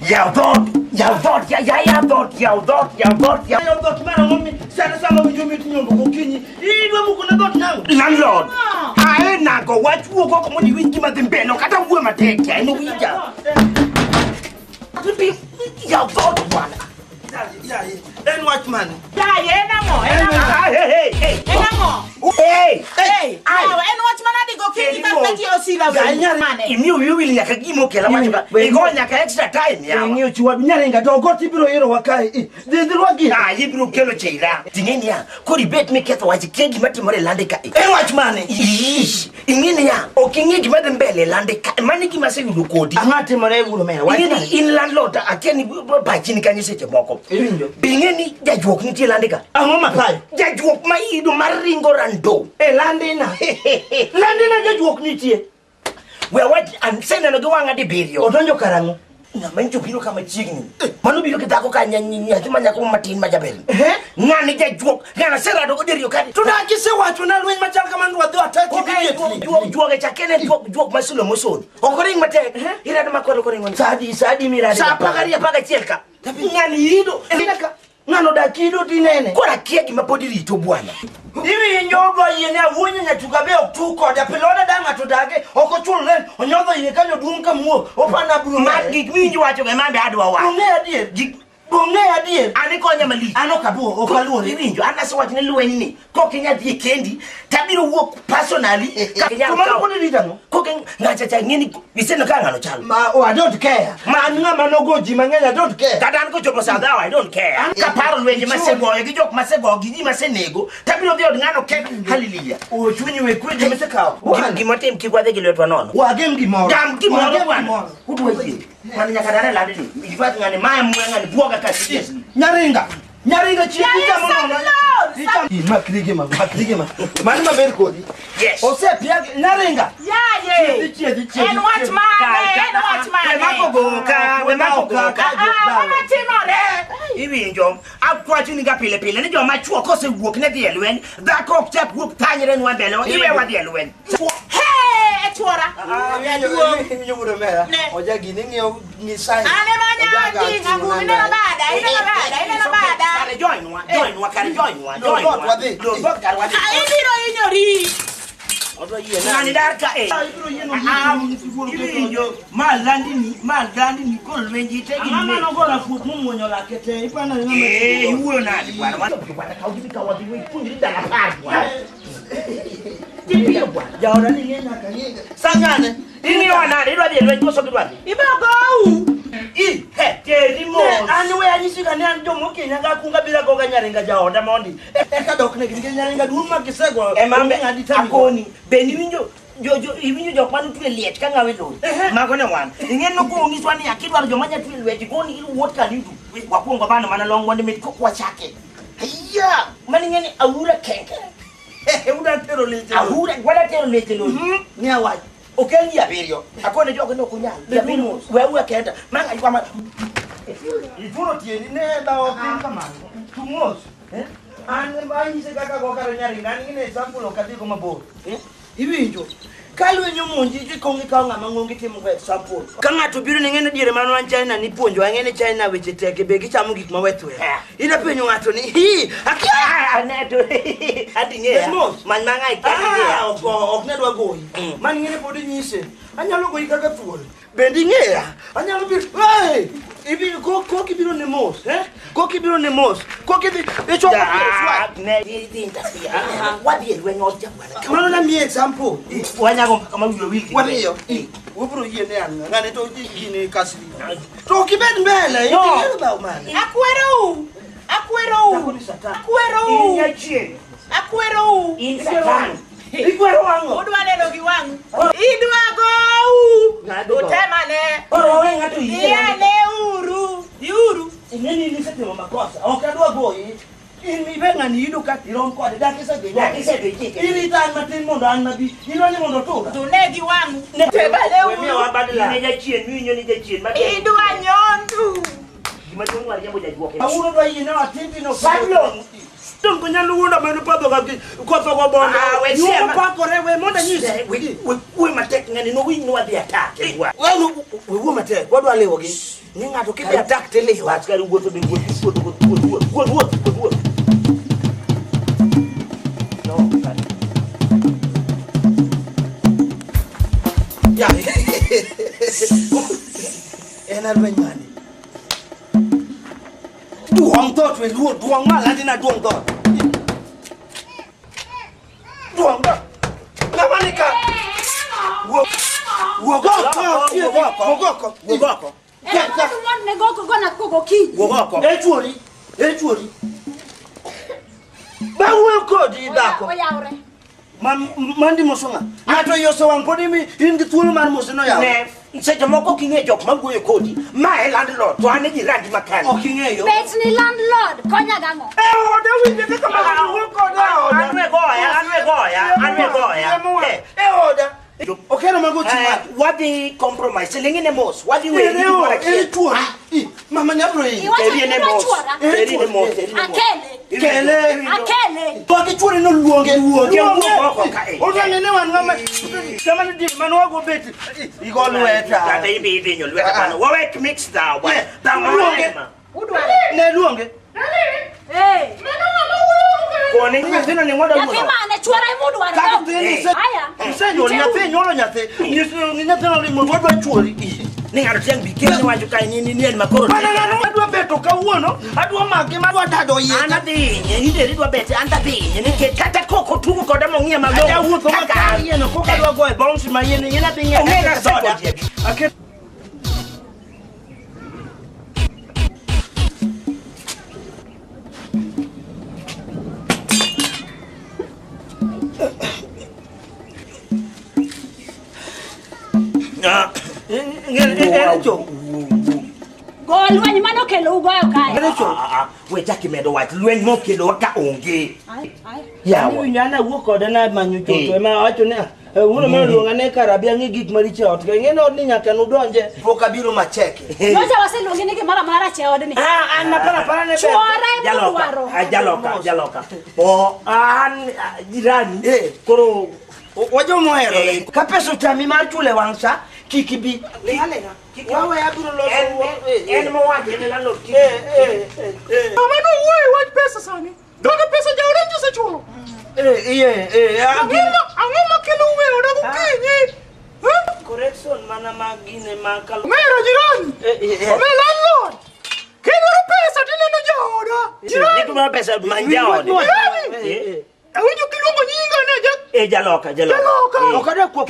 Yao dot, mara ngombe. Sana ujumi tunyongo kukinyi. Iwe muko na dot nangu. Landlord. Ae nako wachuo kwa mwini wiki madhimbeno. Kata uwe mateke. Aino wija. Yao dot wana. And watchman. Hey. And watchman adigo kini kapeti osila we. Imi will nyakagimo kela machuka. Ego nyaka extra time ya. Ngiyo chiwa binyarenga dogo tibiro yero wakai. Dindirwagi. Yibiro kelo cheira. Tingeni ya. Kori bet me ketho wachi kengi mati more lande ka. Watchman. Ingini ya. Okingi mati mbele lande ka. Mani ki mase yudu kodi. Amati more guru me. Ingini in landlord akeni bachini kanyi seche moko. Bingeni jajuok niti lande ka. Angoma pai. Jajuok ma idu maringo rando. Lande na. Lande na jajuok nitie. We what and send no go anga de berio. Odonjo karango. Na manjo biro kama chigni. Manu biro kitako ka nyanya tuma nyako matin majabel. Ngani jajuok, ngana sera do derio kadi. Tudaki se watu na lwen machal kama ndo wadho ataki immediately. Juoge chakene juok masulo mosoni. Okoring mate. Ira na makoro koring. Sadi miradi. Sa pagaria paga chielka. Ngani hido. Ngano dakido dinene. Kora kiegi mapodi rito bwana. Iwi nyogo yene awonye nyatukabe oktuko da pelona danga tudage okochulne onyogo yene kanyo dumka muo opana bulu magik winju wacho ge mambe adwa wa. Bonge adie. Ani konya mali. Ano kabuo okaluo winju anase wachne luweni ni. Kokinya die kendi tabiro wuok personally. Kumano kodi ritano. Koking ngacha ngeni biseno ka ngano chalo. I don't care. Man ngama nogoji mangenya I don't care. Kadan ko chopo sadao I don't care. Kaparo lwenje masego gi jok masego gi masenego tabiro dio ngano ke hallelujah. O chunyi we kweje mesekao. Gimotem kigwade gi lwetwa nono. Wagem gimoro. Gam gimoro bwana. Kudwa ji. Mani nyakadare lande ni. Igwat ngani maya mwenga ni buoga kasi. Nyaringa chiita mono. Makrige ma. Mani maber kodi. Yes. Ose pia nyaringa. And watchman. We makogoka. Mama timore. Ibi njom. Akwatu ni gapile ni joma chuo kose wuok ne die lwen. Da kok chap wuok tanyere nwa bele. Iwe wa die lwen. Hey, etwora. Minyo buro mera. Oja gini ngio ni sai. Ane manya jinga ngumine na bada. Kare join wa. Ibiro inyori. Nani darka Ibiro malandi ni kol wenji tegi ni. Mama no gola fut mumonyo la kete. Ipana ni ngame. Uwe nani bwana. Bwana kaujibika wadi we kundi dala parwa. Tipia bwana. Jaona ni ngena kanyega. Sangane. Ini wana ndo die lwenji koso kidwani. Ibogo. Terimo. Ani we anyisika ni anjo moke nyanga kunga bila goga nyaringa jaonda mondi. Eka dokne gige nyaringa duma kisego. Mambe akoni. Beni winjo ibinyo jok manu tule liet ka ngawe lo. Mago ne wan. Ingen no ko ngiswa ni akidwaro joma nya tule liet koni ilu what can you do? Wakuongo bana mana long wonde mit ko wachake. Iya, mani ngeni awura kenke. Uda tero lete. Awura wala tero lete lo. Nyawa. Okeli ya berio. Akone jogo no kunyala. Ya bino wewe kenda. Manga ikwa Ifuro tieni ne da opin kama. Tumos. Ane banyi se kaka goka nyaringa ngine example okati ko mabor. Iwinjo. Kalwe nyomonji jikongi ka ngama ngongi timo ko example. Kanga to biro ngene diere manu an China ni ponjo ngene China weche teke be gichamu gik mawetwe. Ina penyo ngato ni akia aneto adinge. Man manga ikati ok ne dwa goyi. Man ngene podi nyise. Anyalo goyi kaka thuol. Bendi ngea. Anyalo bir ibi ko kibiro ne mos, Ko kibiro ne mos. Ko kibi e choko ne di interfere. Wadi elwe no jabwana. Mano na mi example. Wanyago kama wili. Wadi yo. Ubro yene an ngane to gine kasri. To kibet mbele, you ba man. Akwero. Insatan. Ikwero wango. Udwane no giwangu. Idwa go. Utemane. Oro ngatu yene uru. Diuru. Ngeni ni sete makosa. Okadwa goyi. Imi benga ni idu katiron ko da kisa de. Ili tan matin mondo annabi. Iloni mondo to. Tunegi wangu. Netebale uru. Wewe wabadala. Ni jachien, ni jachien. Idwa nyondu. Gimaduong war jambo jajuoke. Awuno do yina atindi no Pablo. Tongo nyalu wunda menu pado ga ko to go bondo. You pa ko rewe monda nyise. We matek ngani no win no adi attack. We matek. What do I lewo gi? Ninga to kibe attack tele. What's going to go to the good. No. Yeah. And I'm money. Duong tot we duong ma la dina duong tot. Duong tot. Ngamanika. Wo go. Echuori. Ba wo ko di dako. Mandi mosonga. Ato yoso wankoni mi indi tulu man mosono ya. Ne, seja moko kinge jok mago e kodi. Ma e landlord to ane di randi makani. O kinge yo. Bet ni landlord konya gango. Oda wi de kama wo ko da. Anwe goya. Oda. Okay, no mago chima. What the compromise? Lengine mos. What the way? Mama nyabro yi. Erine mos. Akele. Toki churi no luonge. Oga nene wan ngama. Kama ndi manwago beti. Igo lueta. Kata ibi vinyo lueta kana. Wawe mix da wa. Da luonge. Ne luonge. Hey. Kone ngazina ni ngoda luonge. Yafima ne chwara imudu wana. Aya. Senyo nyolo nyate. Ni nyate no limo wadwa churi. Ninga ruteng bikeni wanju kai ni makoro. Bana adwa beto ka uono. Adwa mage madwa dado ye. Anadi inde ridwa bete antapi. Ni ke kata koko tuko koda mongie malo. Ya wuto makari ye no koka dwa go bounce ma ye ni na pinye. Omega soda. Okay. Lwen mano kelo ugoyo kaya. We jaki medo wat lwen mo kelo waka onge. Ai. Ya ni nyana wuko dana manyu to ma wacho ne uno me luonga ne karabia ngi gik maricho ot ke ngeno ni nyaka nu donje poka biro macheke. Noja wase luonge ni mara che odni. An para ne jaloka. O an jirani koro wajo mohero ka peso chami mar chule wangsa kikibi lenga wawe abiro lo en mo waje ne lalo Mano what pesa sani doga pesa ja orange se chulo angoma kelo we ora kukinyi correction mana magine makalo mero jirani ome landlord kelo pesa tena jaoda jirani nikuma pesa manjaoda awinjo kilongo nyinga na ja jaloka okada kwa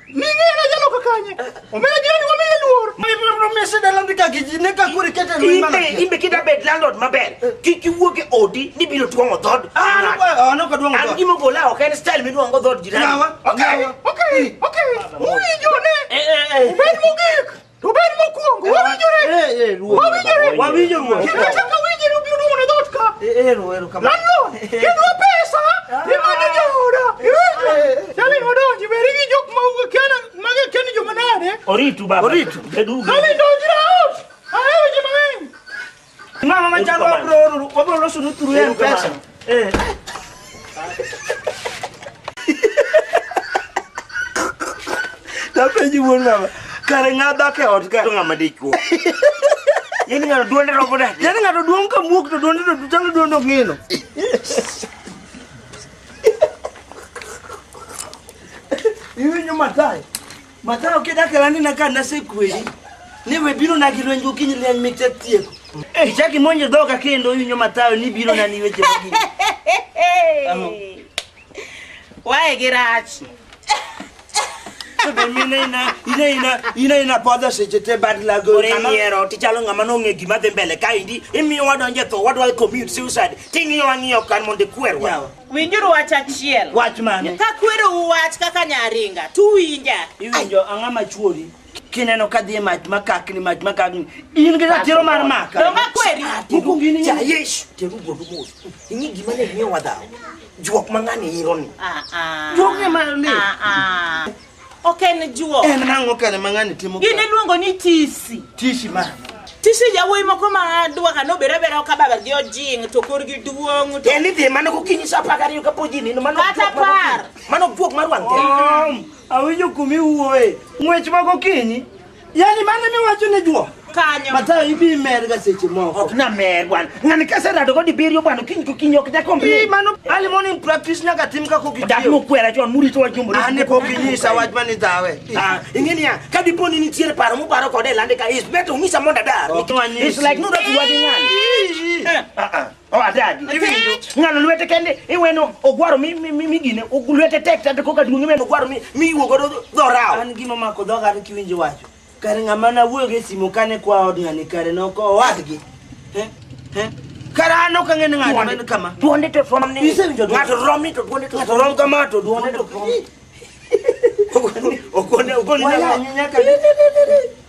Ningena jaloka kanye. Omena jirani wame luor. Mimi mese dalandika kijine ka kuri kete lumana. Imbe kita bed landlord maber. Kiki wuoge odi ni bilo tuongo dhod. No ka duongo dhod. An gimo gola ok en style mi duongo dhod jirani. Okay. Uwinjo ne. Ben mogik. To ben mokuongo. Wawinjore. Wawinjo. Kika ka winjore ubiro duongo dhod ka. Ero kama. Landlord. Kendo pesa. Imane joda. Yale odonji berigi jok maugo kena mage keni jo manade. Oritu baba. Bedu. Kale ndojira out. Ayo jimang. Mama manjalo bro lo sunu turu en pesa. Tapi jibun mama. Kare ngada ke ot ka ngama diku. Yeni ngado duonde robo dah. Yeni ngado duong ka muk to duonde to tang duondo ngino. Iwe nyomatai. Matao kida kalani na kana sekweli. Niwe biro na kilwenjo kinyile mixte tieko. Chaki monje doka kendo yinyo matao ni biro na niwe cheki. Wae girachi. Ina poda se chete badla go niero ti chalo ngama no nge gima de mbele kaindi imi wadonje to wadwa commute suicide tingi wangiyo kan monde kwerwa winjuru wacha chiel wach mane ka kwero wach kaka nyaringa tu winja iwinjo angama chuori kineno kadhi mach makakni in gida tiro mar maka donga kweri ukungini cha yesh teru godumos ingi gima ne miyo wadao juok mangani ironi juok ne mane Oken juo. Nango kane mangani timo. Gine luongo ni tisi. Tisi ma. Tisi jawo moko ma dwa ka no bere ka baba gi ojing to korgi duong to. Eni de mano ko kinyi sa pagari ka pojini no mano. Kata par. Mano buok mar wangte. Awinjo kumi uoe. Ngwech mago kinyi. Yani mano ni wacho ne juo. kanyo. Mata ibi mer ga seche moko. Ok na mer bwana. Ngani kasa rado ko diberio bwana kinyo kita kombe. Mano ali morning practice nyaka tim ka kokitiyo. Dak mo kwera chon muri to wajumbo. Ane pokinyisa wach mani dawe. Ingeni ya kadi poni ni tiere paro mo paro kode lande ka is better ngisa monda dar. It's like no that you are Oh adadi. Ngano lwete kende iweno ogwaro mi gine ogulwete tek tante ko kadungi meno ogwaro mi wuogo do rawo. An gima mako dhoga ar kiwinjo wacho. Kare ng'ama na wuoyo gi simu kane kwa od ng'ani kare noko owadgi. Kare an ok ang'e ni ng'ato man kama. Duonde to from ni. Ng'ato romi to duonde to ng'ato rom kama to duonde to from. Okone nyaka.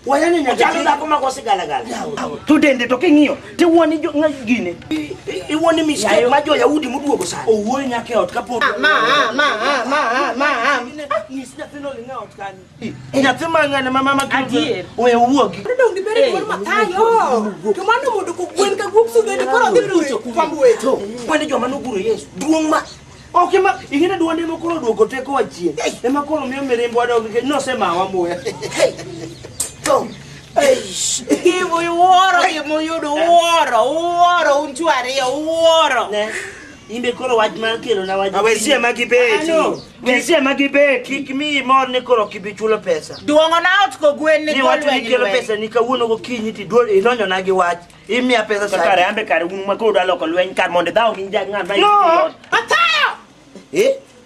Wayane nyaka. Jalo da kuma ko sigala. Tu dende to kingiyo. Ti woni jo ngine. I woni mistake ma jo Yahudi muduogo sana. Owuoyo nyaka e ot kapo. Ma. Nyis nyathi no ling'a ot kanyo. Nyathi mang'ane ma mama Adier. we wuogi. Dong di bere kor matayo. To mano mondo ko gwen ka gup su dende koro dhi rucho kwambu weto. Wende jo manoguro Yesu. Duong' ma okay ma ingine duonde mokoro duoko teko wachien. Ema koro miyo mirembo adog ke nosemawa muya. To Givo uoro gimo yudo uoro untu ariyo uoro. Ne. Imbe koro wach mar kelo na wach. Awesie magibeti. Wesie magibeti. Kik mi mor ni koro kibichulo pesa. Duongo na ot ko gwen ni Ni wach ni kelo pesa ni kawuono gokinyi ti duol idonjo na gi wach. Imiya pesa sa. Kare ambe kare un makoro dalo ko lwen kar monde dawo gi ng'ama. No. Matayo.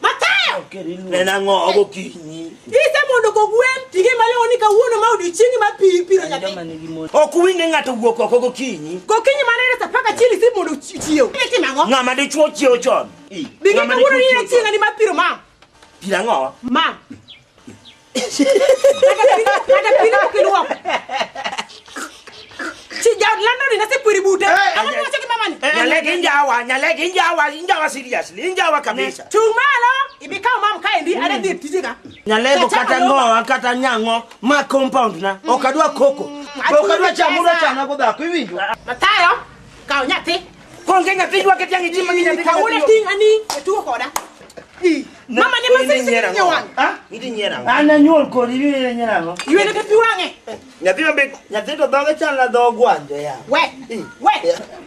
Matayo. Nena ng'o gokinyi. Ise mondo ko gwen tigi male oni ka wuono ma odiochiengi ma piro nyathi. Ok winge ng'ato wuok oko gokinyi. Gokinyi manene sa paka chili si mondo chiew. Iti mango. Ng'ama dichuo chiewo chon. Bingi ka wuono ni na chienga ni ma piro ma. Pira ng'o? Ma. Ada pino ko kiluwa. Chi jaw lando ni na se puri bute. Ama mo cheki mama ni. Nyalege injawa seriously. Injawa kabisa. Tumalo ibika mam kaendi ada dhi tijika. Nyalego kata ng'o kata nyang'o ma compound na. Okadwa koko. Okadwa chamuro chana godhako iwinjo. Matayo. Kaw nyathi. Konge nyathi jwa ketangi jima ngi nyathi. Kawuna ting ani etuo koda. Mama ni masisi nyawan. Idi nyera. Ana nyuol kodi wiye nyango. Iwene ke piwange. Nyathi mambe Nyathi to dhoge chala dho gwando ya. We.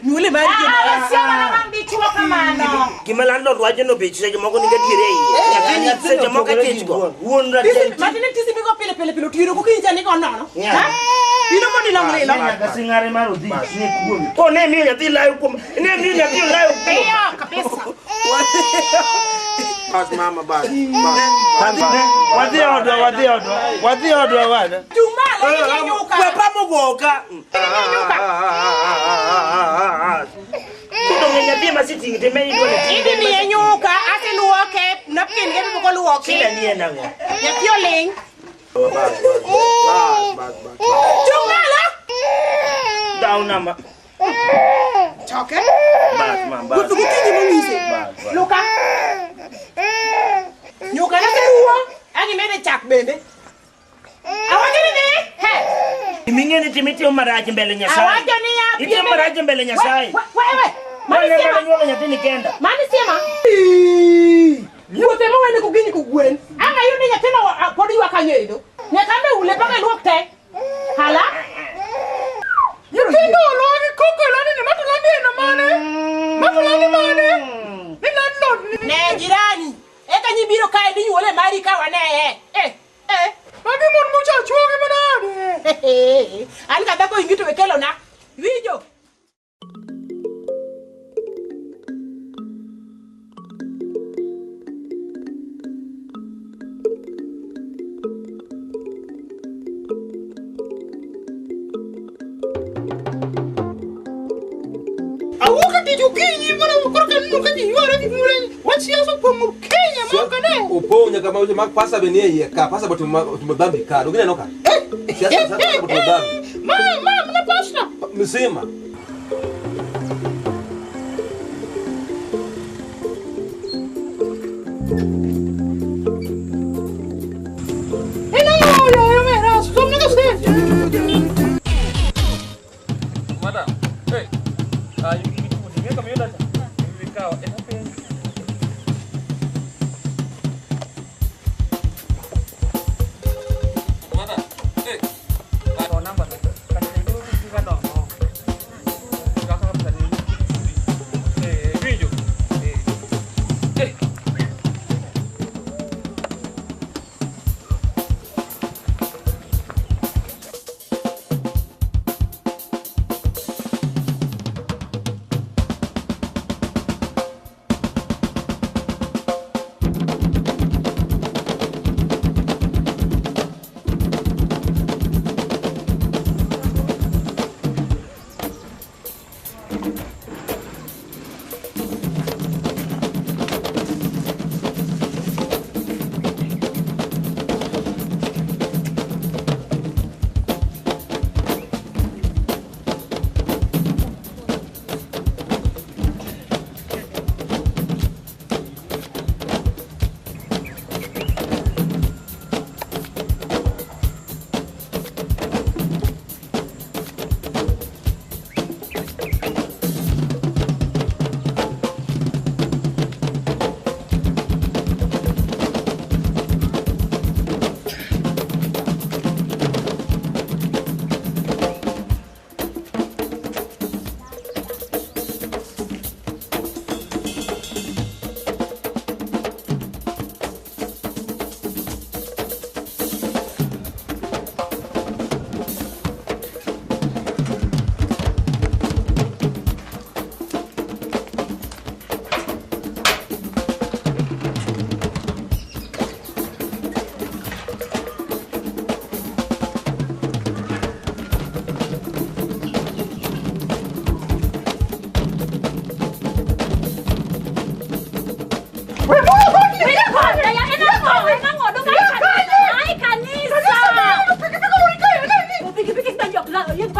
Nyule mari jema. Siama na mambi chuo kamano. gima landlord wacho no bech seche moko ninga diere iye. Nyathi seche moko kech go. Wuon ratenti. Matine tisi biko pile tiro kukinja ni kono. Ha? Ino mo ni longrelo. Nyaka singare mar odhi ni kuomi. Ko ne miyo nyathi layo kuom. Ne miyo nyathi layo kuom. Eyo kabisa. Bas mama bas. Wadhi odwa wana. Tumala ni nyuka. Kwa pamogoka. Kudo nyathi masiti ngiteme iko ne. Idi ni nyuka ase luoke napkin ge biko luoke. Sila nie nango. Nyathi oling. Bas. Tumala. Down number. Choke. Bas mama. Kudu kukinyi mungise. Luka. Nyuka na seruwa. Ani mede chak bende. Awajini ni. He. Imingeni timiti umaraji mbele Nyasaye. Awajini ya. Iti umaraji mbele Nyasaye. Wewe. Mani Wale sema. nyuka nyathi nikenda. Mani sema. Yote mo wene kuginyi kugwen. Anga yuni nyatena podi wakanyedo. Nyakambe ule paka luok te. Hala. Kendo loni koko loni ni matulani na mane. Matulani mane. Ni landlord. Ne jirani. Eka nyibiro kae ni wole mari ka wane. Magi mon mucha chuoge manade. Ani kada ko ingito wekelo na. Wijo. Awukati jukinyi bana ukorka nukati yora bimule. What's yaso pomo Kenya makane. Uponya kama uje makpasa benie ye ka pasa botu mdhambi ka. Ugine noka. Sasa botu mdhambi. Mna pasta. Msema. Yo mera, somna kaste. Madam. Hey. You kama yona vikao.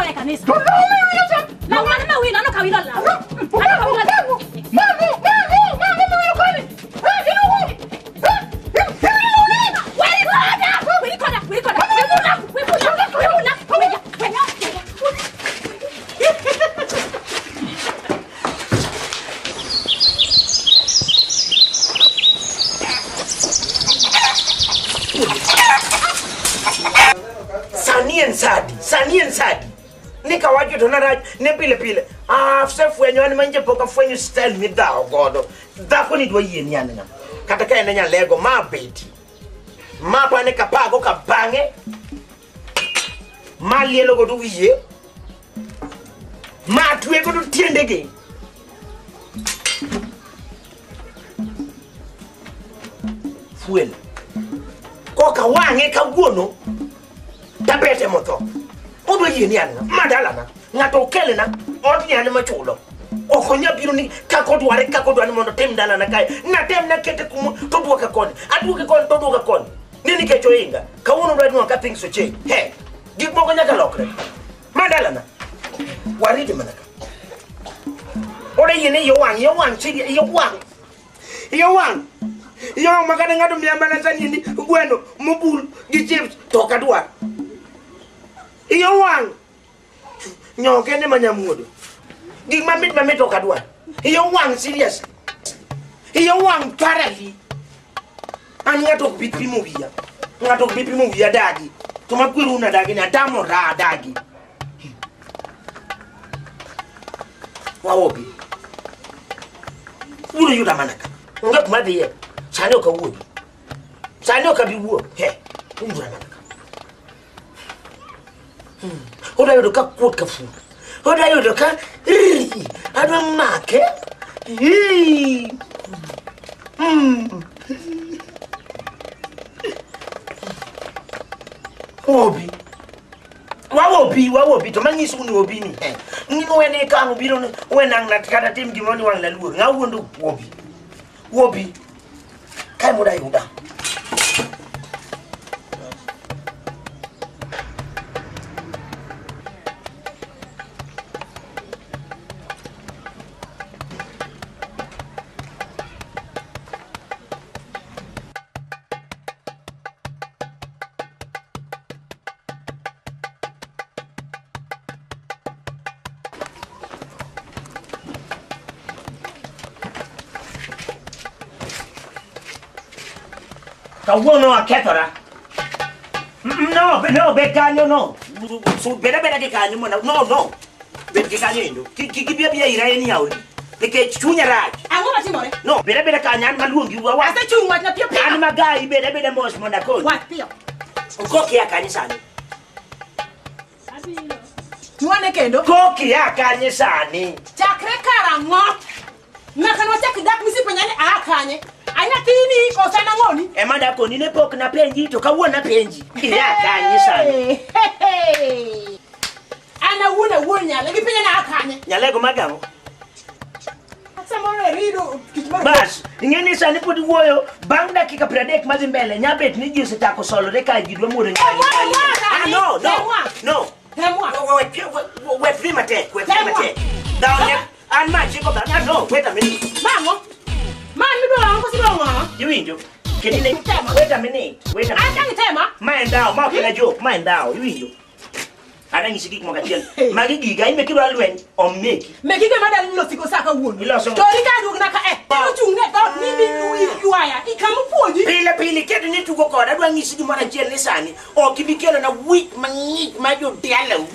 kwa kanisa. Na wana mawili ano kawilo la. Ano kawilo la. Mango. Mawili kwani. Sani and Sadi. Nika waju to na ne pile. After fwenyo ani manje poka fwenyo style mi da ogodo. Da ko ni do yie ni ananya. Kata ka enya lego ma beti. Ma pa ne kapago ka bange. Ma lielo go do wiye. Ma tuwe go do tiendege. Fuel. Ko ka wange ka guono. Tapete moto. Odo yini ana madala na ngato kele na odi ana machulo. Okonya biro ni kakodware mondo tem dala na kai. Na tem na kete kumu to duoka koni. Aduoka koni to duoka koni. Nini kecho inga. Ka wono red no ka things so che. He. Gik moko nyaka lokre. Madala na. Waridi manaka. Ode yini yo wang chidi yo wang. Yo magana ngado miamba na sanini gweno mubul gi chips to kadwa. Iyo wang nyoke ne manyamudo gik mamit to kadwa. Iyo wang serious. Iyo wang parali ani ngato bipi mu via dagi to makwiru na dagi na damo ra dagi waobi uro yuda manaka ngap madiye sane ka wuo sane ka bi wuo he ura manaka Oda yodo ka kuot ka fu. Oda yodo ka adwa make. Obi. Wawobi to manyisu ni obi ni. Ni no ene ka ngo biro we nang na kata tim gimoni wang la luor. Nga wondo wobi. Kai moda yoda. Kawono aketora. No, bekanyo no. So beda ke kanyo mo no. Bet ke kanyo ndo. Kibia ira eni yauli. Ke chunya raj. Ango matimore. No, beda kanyan maluongi wa. Asa chungwa na pio. Ani magai beda mos monda kon. Wa pio. Koki ya kanisani. Tuane kendo. Koki ya kanisani. Chakre karango. Nakano dak misi panyane akanye. Anya tini ko sana ngoni. Mada ko ni ne pok na penji to kawuona penji. Ya kanisani. Ana wuna legi penya na akanye. Nyalego magango. Samore rido kitmaro. Bas, ngeni sani podi woyo bang dakika predek mazi mbele nyabet ni jisi tako solo de ka gidwe mure nyali. No. Wait, free mate. Down here. And my chico back. No, wait a minute. Mamo. Man, you don't want to go. You injo. Can you wait a minute? I can't tell ma. Mind down, mark a joke. Mind down. You injo. I don't see more than Maggie guy make it all went or make. Make it a mother lost to go suck a wound. You lost some. Don't you get out? You are. He come for you. Pili, get need to go. I don't need to do my jealousy or keep me killing a week, my dear.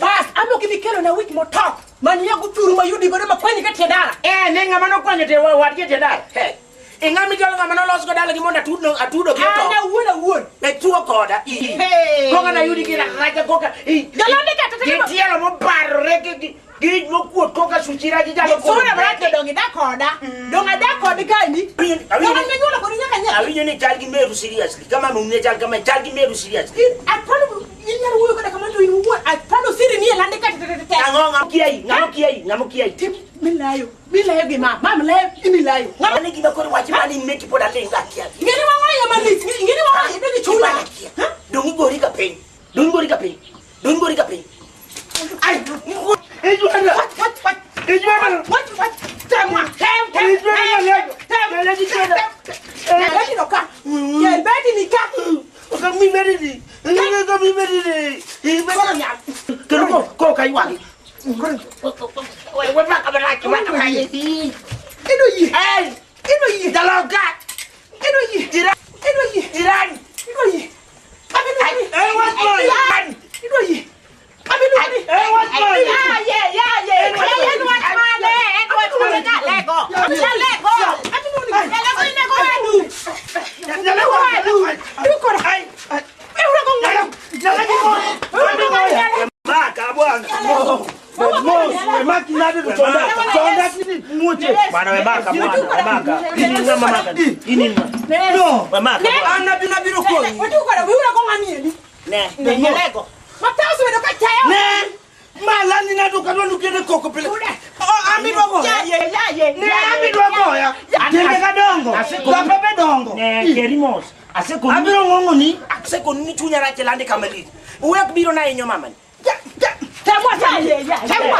But I'm not giving killing a week more talk. Man, you go to my you devote my point to get that. And then I'm not going to tell what get that. Hey. Ingami jalo ngama no losko dala gi monda atudo gi to. Ana won. Be tuo koda. Hey. Koga na yudi gira raja koga. Dalande ka tete. Gi tielo mo barre gi mo kuot koga suchira gi jalo ko. So na brate dongi da koda. Donga da koda kandi. Donga nyula ko nyaka nya. Awinyo ni talgi meru seriously. Kama munne talgi meru seriously. Atpano inyar wuyo ko da kama to inu won. Atpano siri ni lande ka tete. Ngamo kiai. Milayo ge mama layo imilayo ngane giba ko wachi mali meki poda lenga kia ngene mama ya mali ngene mama ya ni chula dongi gori ka pen ai kai wagi. Wewe maka baraki watu kai. Ino yi. Eh, Ino yi. daloga. Ino yi. Jiran. Ino yi. Jiran. Ino yi. Abinu. Eh, what boy? Ino yi. Abinu. Eh, what boy? Malani na duka ndo nukene koko pele. Oh, ami dogo. Ne ami dogo ya. Tenge kadongo. Kapebe dongo. Ne kerimos. Aseko ni. Abiro ngongo ni. Aseko ni tunya ra kelande kamali. Uwe kubiro na enyo mama.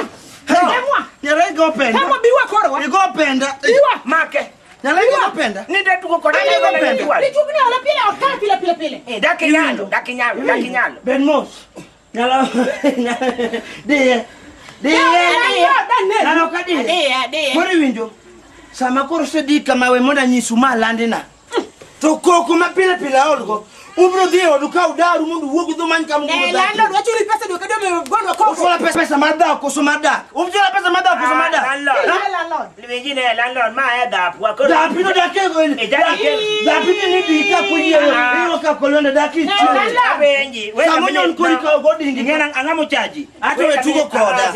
Temwa. Nyere go penda. Temwa biwa koro wa. Go penda. Biwa. Make. Nyere go penda. Ni de tuko kora Ni go penda. Ni chukuni ala pile. Dakinyalo. Ben Mos. Nyala. De. Nalo kadi. Kori winjo. Sama koro sedi kama we moda nyisu malande na. To koko mapile olgo. Ubro dio duka udaru mundu wogu do man kam ngumo. Landlord wachuri pesa ndio kadome gono koko. Ufola pesa mada ko somada. Ubjola pesa mada ko somada. Landlord. Liwingine landlord ma ya dapu akoro. Dapi no dake go. Dapi ni bika kujiyo. Iyo ka kolonda daki. Abenji. Samonyo nkuri ka godingi. Ngena angamo chaji. Ato wetugo koda.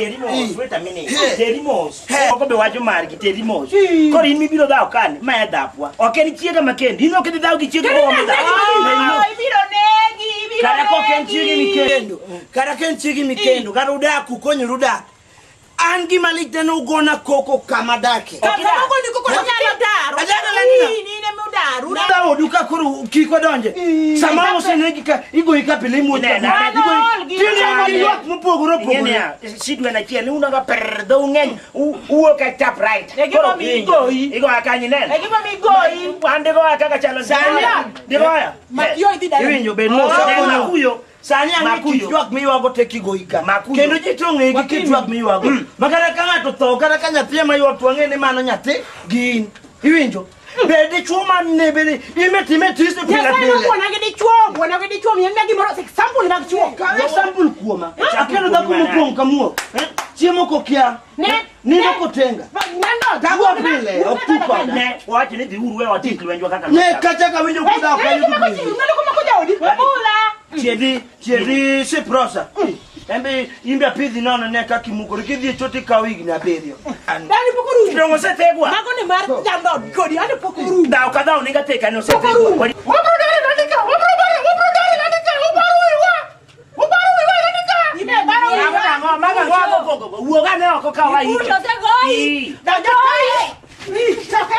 Wait a minute. Terimos. Okobe waju margi terimos. Kori imi biro da okani ma ya dapu. Okeni chiega makendi. Ino kedi da ukichiega ko wameda. Kara ken chigi mikendo gara udaku konyo ruda angi malikte no gona koko kamadake Koko ni koko nyala daru. Ajana lanina. Ni ne mudaru. Uda oduka kuru kiko donje sama osenegika igo ikapele mu Nena, tini yok mupogoro pogoro ngene sidwe na kieni una ga perdo ngen uwo ka tap right Ego mi goi. igo akanyi nene Ego mi goi. ande go akaka chalo sana digo ya Makio idi dai. Iwinjo ben no na kuyo Sanya ngi kijwak miwago tekigo ika. Kendo jitonge iki kijwak miwago. Makara kanga to to kara kanya tema yo twangene mano nyate gin. Iwinjo. Bede chuma ne bede imeti se pila Yasa pila. no wana gidi chom yenda gi moro example mag chom. Ka example kuoma. Akeno da kumu ponka muo. Chiemo ko kia. Ni no kotenga. Nando Tagwa pile okupa. ne wachi ni diuru we watikli wenjwa kaka Ne kacha ka winjo kuda ka yuko. Ngalo kuma kuja odi. Mula. Chedi se prosa. Embe imbe pidi nono ne ka kimuko kidhi choti ka wigi na berio. Dani pokuru. ndongo se tegwa Mago ne mar jando kodi ade pokuru. da ukadha uninga teka no se tegwa Wabro dali landika. Ime baro ngo maga ngo uoga ne oko ka wa hicho Ulo te goi. Da goi. Choke.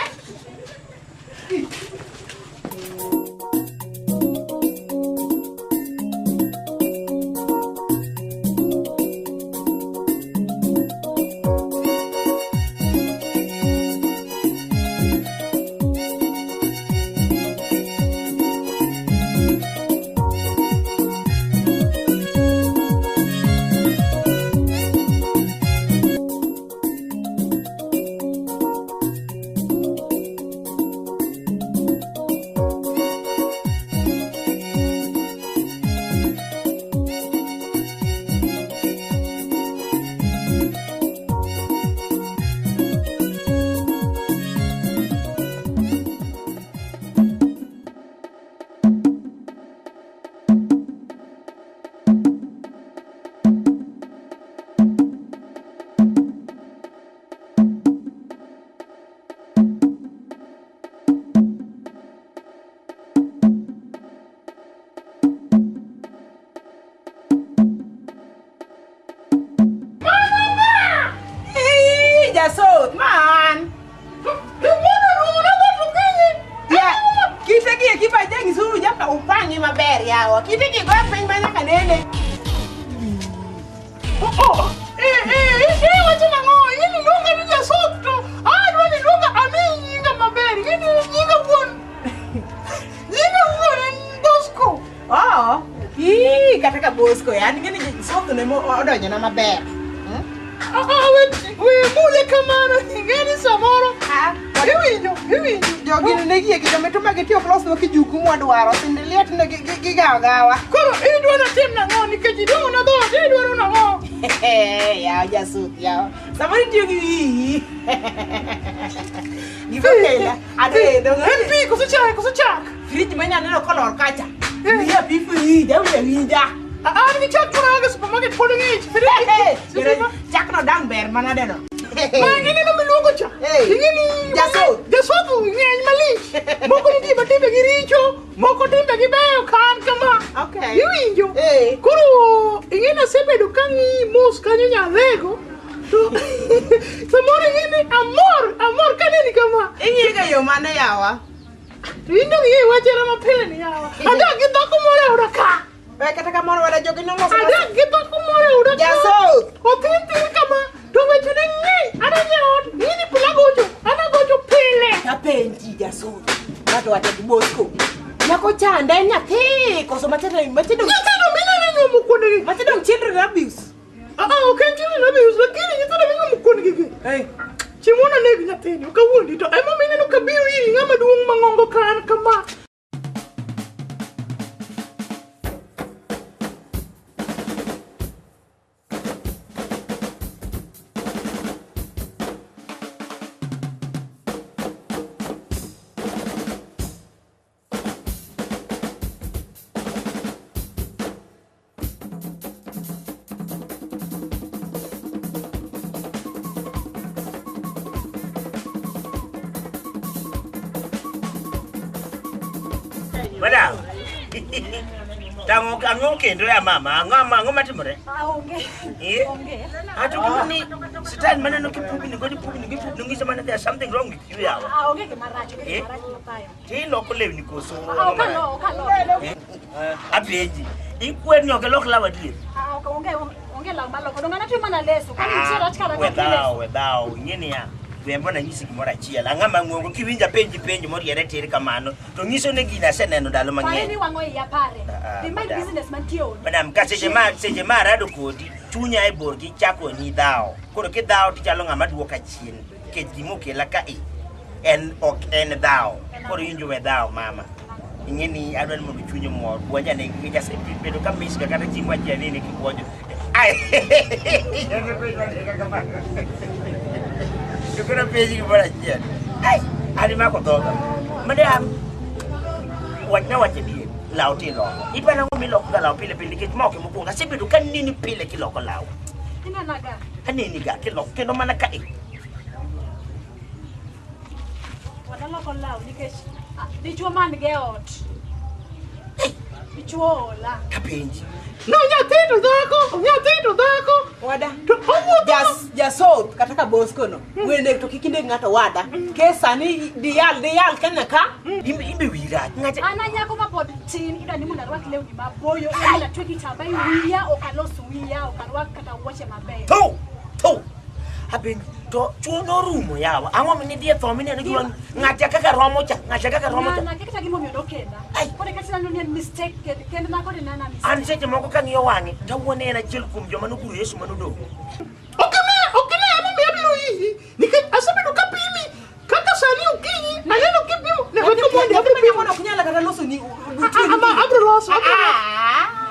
Jasem, man. Ya, kita kipa jengi suru japa upangi maberi yao. Kita ki gwa peng banyak kanene. Wacha nango, ini lunga ni Jasem tu. Ni lunga ami nyinga maberi. Ini nyinga buon. Nyinga buon Bosco. Kata ka Bosco ya, ni Jasem tu nemo odonya na maberi. we mule kamano ngeni samoro. Iwinjo. Jogi ne gie gi metuma gi tio plus no kijuku mwadwaro sindiliet ne gigawa. Koro idwana tim na ngoni ke jidu na do idwana na ngo. Ya jasu ya. Samari tio gi. Givela ade do. MP kusucha. Fridge manya neno color kacha. Iya pipi dawe winja. Ni chat kuna ga supermarket pulling it. Chak no dang ber mana deno. Mangini no milungo cha. Ingini jaso ngeny malich. Moko ni bati be giricho, moko timbe gi beyo kan kama. Okay. Iwinjo. Koro ingina sebedo kangi mos kanyo nyalego. To samoro ingini amor kaneni kama. Inyiga yo mane yawa. Indo ngi wachera mapele ni yawa. Ada gidoko more uraka. Kata kamano wala jogi no mos. Ada gidoko more uraka. Jaso. Otinti kama. Tungwe chunengi. Ada nyot. Nini pulagojo. Ada gojo pele. Kapenji jaso. Watu watatu bosko. Nako chanda nyathi koso matendo mina na nyomo kone. matendo children abuse. Okay, children abuse lakini nyitana nyomo kone gege. Hey. Chimona negi nyathini ukawuondi to ema mine no kabiro iri ngama duong mangongo kan kama. Madam. Tango kango kendo ya mama, ngoma timore. Onge. Onge. Atu kuni sitan maneno kipubi ni ngisa mana there's something wrong with you yawa. Onge ke maracho mapayo. Ti loko lew ni koso. Okalo. Apeji. Ikwen nyoke loko lawa dir. Onge lawa maloko. Dongana tu mana leso. Kani chira chikara kwa Wedao, ngeni ya. Wembo na nyisi gimora chiela ngama ng'ongo kiwinja penji moriere tere kamano to nyiso ne gina seneno dalo mang'eny. Ni wango ya pare. The my business man tio. Madam ka seche ma rado kodi chunya e borgi chako ni dhao. Koro ke dhao ti chalo ngama duoka chien ke gimo kela ka en dhao. Koro injo we dhao mama. Ingeni adwan mo chunyo mor wanja ne ke jase bedo ka miska kata chimwa jani ni kibojo. Ai. Yo kena peji kibara jian. Ai, adi mako toga. Madam, wacha dia lau ti lo. Ipa na ngumi lo ka lau pile ke mau ke mukunga sebedu kan nini pile ki lo ko lau. Ina naga. Anini ga ke lo ke no mana ka Wadala ko lau nikesh. Dichwo man geot. Dichwo la. Kapenji. No nyatito dhako. Wada. Jaso kataka bosko no. Wene to kikinde ngata wada. Kesa ni dial kana ka. Imbe wira. Ngata. Ana nyako mapod tin ida ni muna rwak lewni maboyo ila tweki tabai wiya okalosu wiya okalwak kata woche mabeyo. To. Aben to chuno rumo yawa. Amo mini dia to mini ngwan ngata kaka romo cha. Na kika gimo miodo kenda. Kore kasina no ni mistake kenda na kore nana mistake. An seche moko kan yo wangi tawone na chil kum joma no guru Yesu manudo. Okay, amo mi abiro yi. Nika asabedo kapimi. Kaka sani ukinyi na neno kipimo. Ne wato mwende abiro pimo na kunyala kata loso ni ama abiro loso.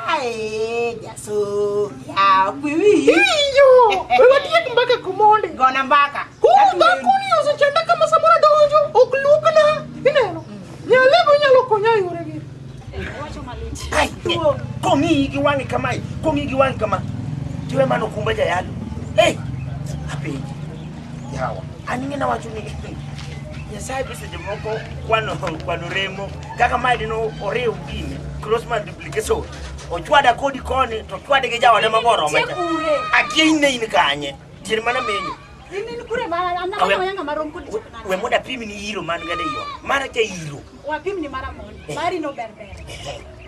Ai, jaso. Ya, wiwi. Iyo. Wewe tiye mbaka kumonde. Gona mbaka. Kuni usichenda kama samura dojo. Okulukana. Ineno. Nyalego nyalo konya yoregi. Wacho maliti. Ai, kongi giwangi kama. Tiwe mano kumbaja yalo. Hey, apeji. Yawa. Aninge na watu ni. Nyasaye bise jemoko kwano remo. Kaka maidi no ore ugini. Crossman duplication. Ochwada kodi koni to chwade ge jawa le maboro macha. Akine ine kanye. Tiri mana menyo. Ini kure mara anna mama yanga marom kodi. We moda pimi ni hiro man gade yo. Mara ke hiro. Wa pimi ni mara mon. Mari no berber.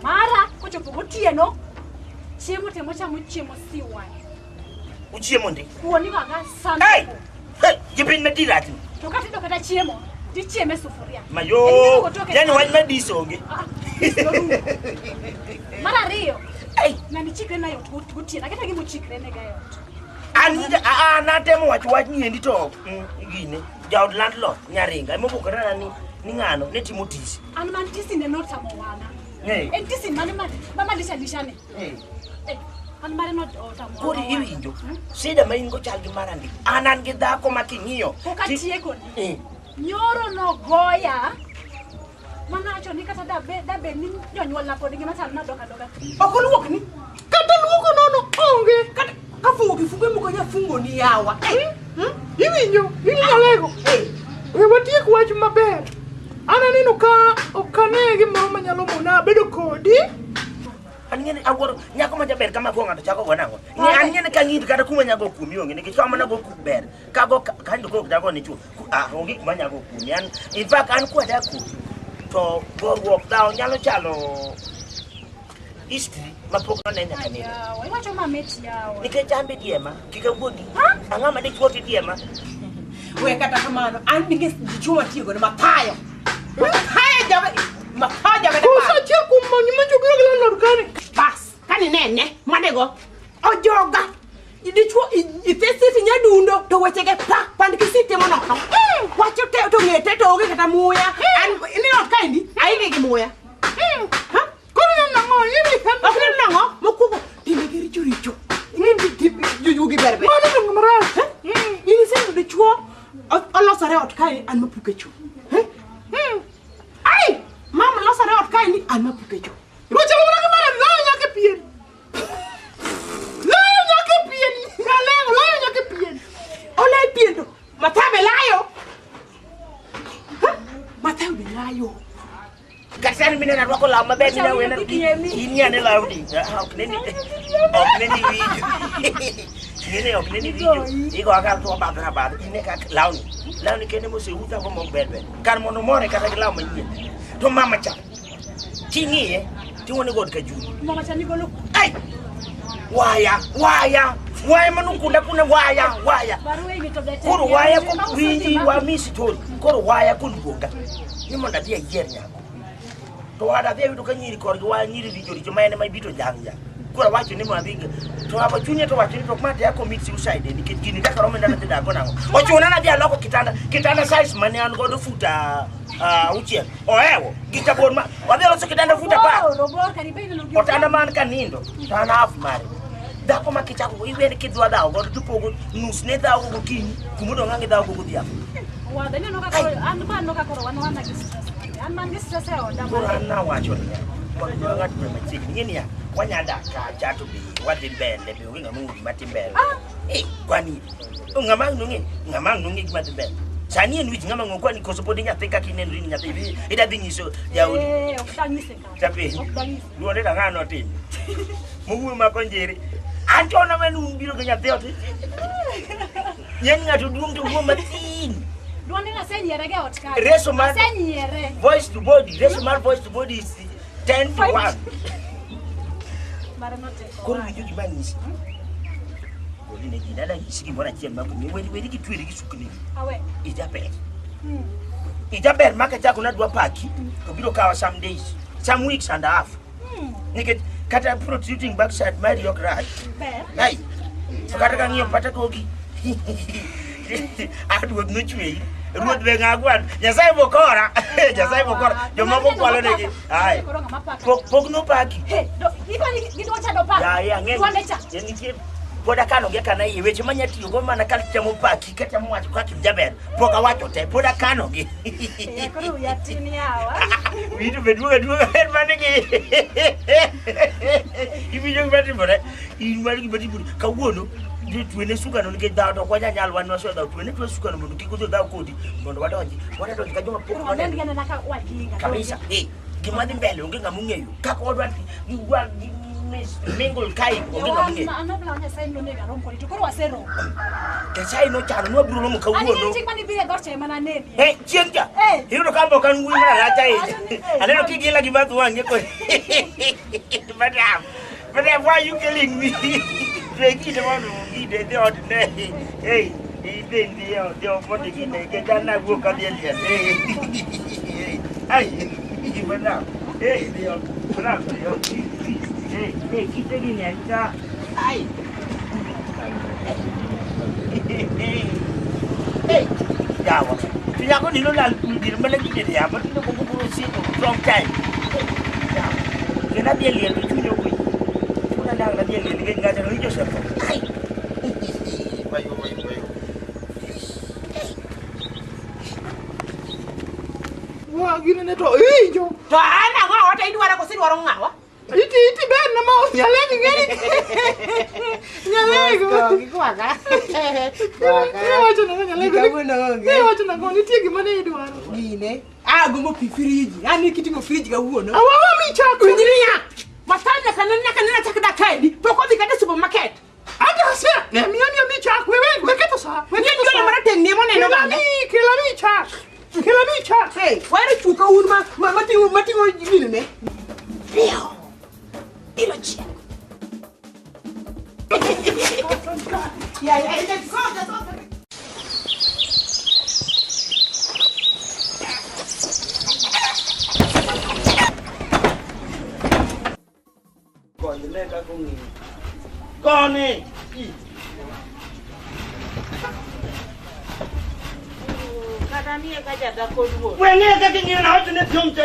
Mara kocho pogotieno. Chiemo temo cha muchiemo siwa. Uchiemo ndi. Kuoni kanga sana. Hey! Jipin medirati. Tokati dokata chiemo. Tichieme sufuria. Mayo. Yani wani madisonge. Mara rio. Hey! Na ni chikre na yo tugutie. Na keta gimu chikre ne gayo. An atemo wach niendi to gine jaod landlord nyaringa emobukora ni ng'ano ne timo tisi. An man tisi ne not samowana. En tisi man mama lisha. An mare not otamo. Kori iwinjo. Sida ma ingo chal gi marandi. An gi dhako making'iyo. Okatie kodi. Nyoro no goya. Mana acho ni kata dabe ni jonyuol na pod gima chal na doka. Okoluok ni. Kata luoko nono onge. Kata kafungo kifungo mo konya fungo ni yawa. Iwinjo lego. Watie kwach maber. Ana neno ka okane gimoro manyalo mona bedo kodi. Angene aworo nyako ma jaber kama ko ng'ato chako gonango. Ni angene ka ng'id kata kuma nyago kumi onge nikech kama nago kuber. Kago kando ko dago ni chu. Onge kuma nyago kumi. In fact an kwa da ku. To go walk down nyalo chalo history mapok nene kanina. Wacho mameti yawa. Nikech ambe diema kika wuodi. Ang'ama de chuoti diema. We kata kamano an dinge dichuma tiego ne matayo. Matayo ga Kusa chiku manyi manjogiro gi landlord kani. Bas, kani nene, madego. Ojoga. Dichuo ifesiti nyadundo to wechege pa pand kisite mono. Wacho te to ngete to oge kata muya. An ni not kind, ai gi muya. Ha? Kono nango yimi kan. Okne nango mokugo timbe richo. Ni yugi berbe. Mano to ngara. Ini se dichuo olosare ot kai an mapukecho. Ai, mama losare ot kai ni an mapukecho. Rocha wala ka mara la nyake pien. Ole piendo, matabe layo. Matabe layo. Kasar minena roko la mabe ni wena ini ane laudi. Okneni video. Iko aka to ba ini ka launi kene mo se uta ko mo berbe. Kan mo no more kata gi law ma nyi. To mama cha. Tingi ti woni god ka juri. Mama cha ni golo. Ai. Waya manukunda kuna waya. Barwe ni to bete. Koro waya ko winji wa misi tori. Koro waya kungonga. Ni monda dia yernya. To ada dia vitu kanyiri korgi wa nyiri rijo maene mai bito janja. Kora wacho ni mabinga. To hapa chunya to wacho ni to mate ya commit suicide ni kini kaka rome ndana tida kona ngo. Wacho na dia loko kitanda size mane an godo futa uche. Oewo gitabon ma. Wadelo so kitanda futa pa. Robor karibe no gi. Otanda man kanindo. Tana half mare. Dako makichako iwe ni kidwa dawo godo tupogo nus ne dawo go kini kumudo ngange dawo go dia. Wa dani no ka ko an ba no ka ko wana gi stress. An man gi stress e onda Kora na wacho ni. Kwa ngat prema chiki ngeni ya. Wanyada ka chatu bi wadi bende bi winga mungu matimbele. Kwani ngamang nungi matimbele. Sani en wiji ngama ngokwa ni kosopodi nyatheka kinendo ni nyathi ida dinyiso ya udi. Okdanyise ka. Chape. Luonde da ngano tin. Mugu makonjeri. Antona menu biro ke nyathi oti. Yen ngatu duong to go matin. Duonde na senyere ge ot ka. Reso man. Senyere. Voice to body. Reso man voice to body is 10 to 1. Mara no te. Koro wiju kibanyisi. Kodi ne gina da yisiki mona chien mako ni wedi ki twiri ki sukni. Awe. Ijaber maka chako na dwa paki. To biro kawa some days, some weeks and a half. Nike kata protruding backside Mario cry. Hey. So kata kangi mpata kogi. Adu no chwe. Ruot be ngagwan. Nyasai bokora. Joma ko kwalo negi. Ai. Pok no paki. Hey, iko ni gidwa cha do paki. Ya ngeni. Duonde cha. Yeni poda kano ge kana iwe chima nyati go mana kalcha mo paki kata mo wacho kwaki jaber. Poka wacho te poda kano ge. Koro ya tini hawa. Widu bedua her manegi. Ibi jong bati bore. Imari bati buri. Kawuono twene suka no nige dawo kwa nyanya alwan waso dawo twene twe suka no mundu kikuzo dawo kodi mondo wadaji ka joma poko wale ndigana naka wajinga kabisa gimadhi mbele onge ngamungeyo kako odwa mingle kai onge ngamungeyo ana blanya sai no nega rom kodi to koro wasero ke sai no charo no bro mo kawuono ani chik mani bire dorche mana neni chienja hiyo kambo kan ngui mara racha hizi aneno kigila gimadhi wange ko madam why you killing me Regi de wanu ide de ordinary. Hey, ide ndio mode gine ke jana go kadelia. Hey. Ai, ibana. Hey, ndio. Bra. Hey, kite gine anja. Ai. yawa. Yako ni lola dirmele kide ya, but no go see from time. Kena dia lihat lucunya kuy. Kuna nang dia lihat dia enggak ada Jasem. Bayu. Wah, gini ne to jo. To ana ngawa ta idwara ko sidwaro ngawa. Iti ben na mau nyale ngeni. Nyale go. Gikuaga. Wacho na nyale go. Wacho na go nitie gima ne idwaro. Gine. Gombo pifiriji. Ani kitingo friji ga wuono. Awawa mi chako. Kunyiria. Masanja kanana chakada kaidi. Poko dikata supermarket. Adase. Ne mi chako wewe keto sa. Ndio mara tenne mo ne no bana. Kila mi chako. Hey, why don't you go with my Matty me? Yeah, let's go. Con đi. Wenge ka kingi na hotu ne tumte.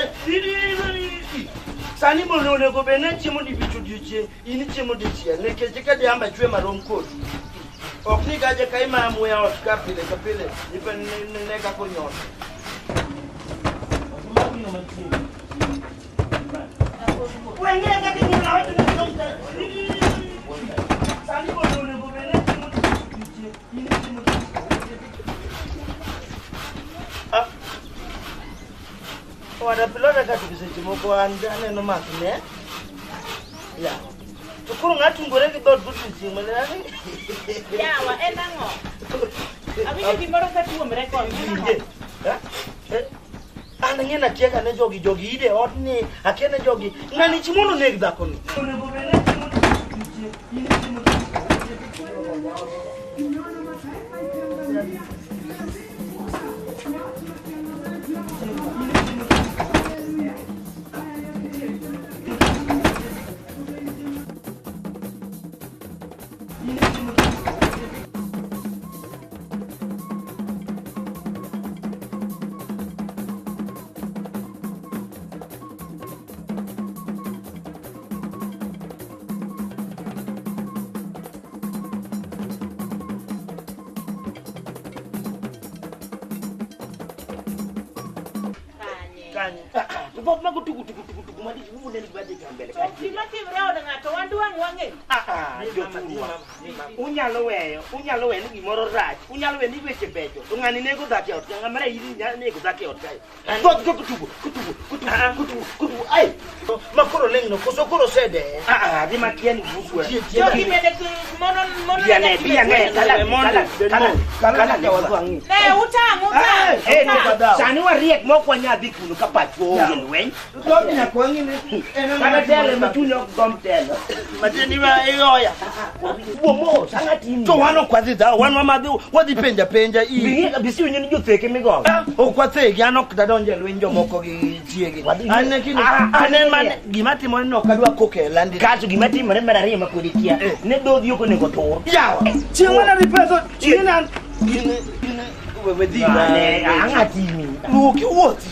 Sani mo no go bene chimo di bitu diche. Ini chimo diche. Ne ke jika di amba chwe marom ko. Okni ga je kai ma mu ya otka pile ka pile. Ni pen ne ka ko nyon. Wenge ka kingi na hotu ne tumte. Sani mo no go bene chimo di diche. Ini chimo diche. Ada pelora katu bisa cuma ko anda no mak ne ya to ko ngatu ngore ki dot butu si mana ni ya wa enango abi ki maro katu mo mere ko ha ana ngena cheka ne jogi ide ot ni akena jogi ngani chimono ne gda ko ni Bok mago tugu madi bu ne badi gambele ka ti mati brao da ngato wanduang wange jo unyalo weyo ni gimoro rach unyalo we ni weche bejo to ngani nego dhati ot ngamara yiri nego dhati ot kai go kutubu ai makoro lengno kosokoro sede di makiani buswe jo ki mede monon kala jawangi utang sani wariek moko nyadhi kuno kapacho ngelwen to nya kwangi ne kana tele machunyo gomtelo mateni wa eyoya bomo sangati to wano kwazi da wano madu wadi penja i bisi unyi njo theke migo o kwathegi ano kudadonje lwenjo moko gi chiege ane kini ane man gimati mo no kadwa kokela ndi kacho gimati mo mara rima kodikia ne dodhi yoko ne gotor yawa chingwana ripeso china gine wewe dina ne angatimi luki woti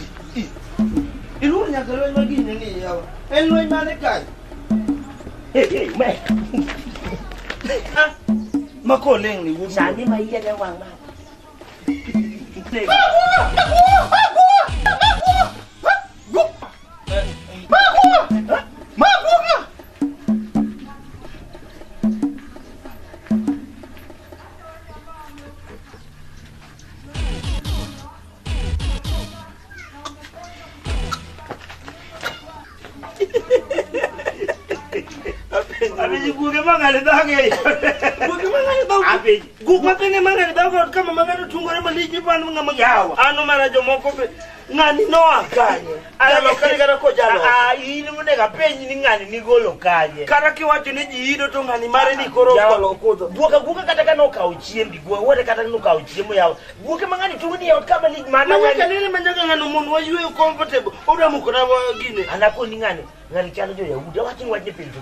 ilu nyakalo magine ni yawa eloi mane kai me makoleng ni wubu sani maiya ga wang ma Abi guge mangale dage. Guge mangale dage. Abi guge mangale mangale dage kama mangale tungore maliji pan ngama yawa. Ano mara jo moko be ngani no akanye. Ala lokali gara ko jalo. Ini mune ga penyi ni ngani ni golo kanye. Kara ki wacho ni jiido to ngani mare ni koro ko kodo. Guge kata kana ka uchiembi guge wore kata no ka uchiemo yawa. Guge mangani tunguni yawa kama ni mana wani. Kanele manjaga ngano mon wa yue comfortable. Oda mukona wa gine. Anako ni ngani chalo jo yaudi wachi waje pinto.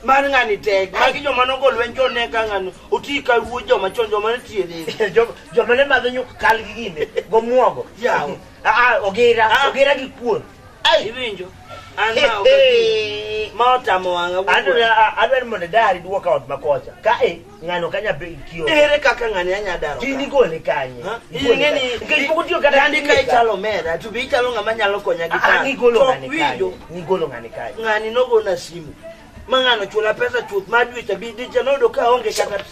mar ng'ani tek magi joma nogol wen chon ne ka ng'ano oti ka wuo joma chon joma nitiere joma ne madho nyuka kal gi gine gomuogo yawo ogira gi kuon iwinjo ma otamo wang'a adwani mondo dari duoka ot makocha ka ng'ano kanya kiyo ere kaka ng'ani anya daro tini gole kanye ing'eni kandi ka ichalo mera to be ichalo ng'ama nyalo konya gi ka ng'igolo ng'ani kanye ng'ani nogona simu ma ng'ano chula pesa chuth ma dweche bidicha noyudo ka onge kata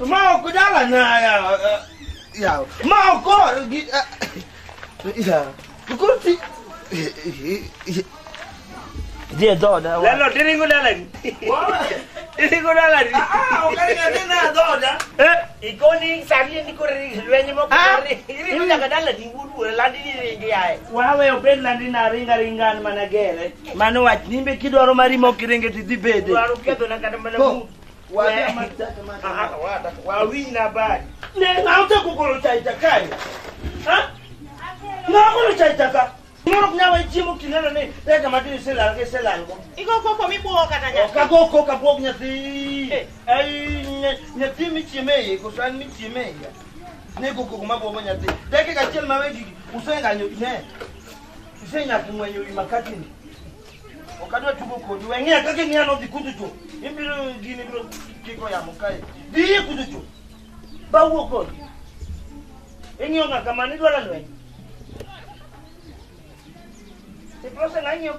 ma ok dala na ya ma ok ya kurti dia doda lalo diringo dala ni diringo dala ni okari na doda ikoni sabie ni kore lwenye mo kore iri ndaga dala ni wudu landi ni ringi yae wawe obed landi na ringa managere mano wach nimbe kidwaro marimo kiringe tidhi bede waro ketho na kata mana mu wawina bari ne ngauta kukolo chaita kai ngakolo chaita ka ngoro kunyawa ichimo kineno ne teka matini selango Iko koko mibuo kata nya. Kagoko kabok nyathi ai nyathi michimeye kosan michimeye ne koko maboko nyathi teke kachiel mawegi usenganyo ne usenya kumwenyo imakati ni okadwa tugo kodi weng'ia kake ng'ano dhi kudu to ibiro gini biro kiko ya mokai dhi kudu to bawo kodi eng'io ng'aka mani dwala lweny e prosa ng'ang'io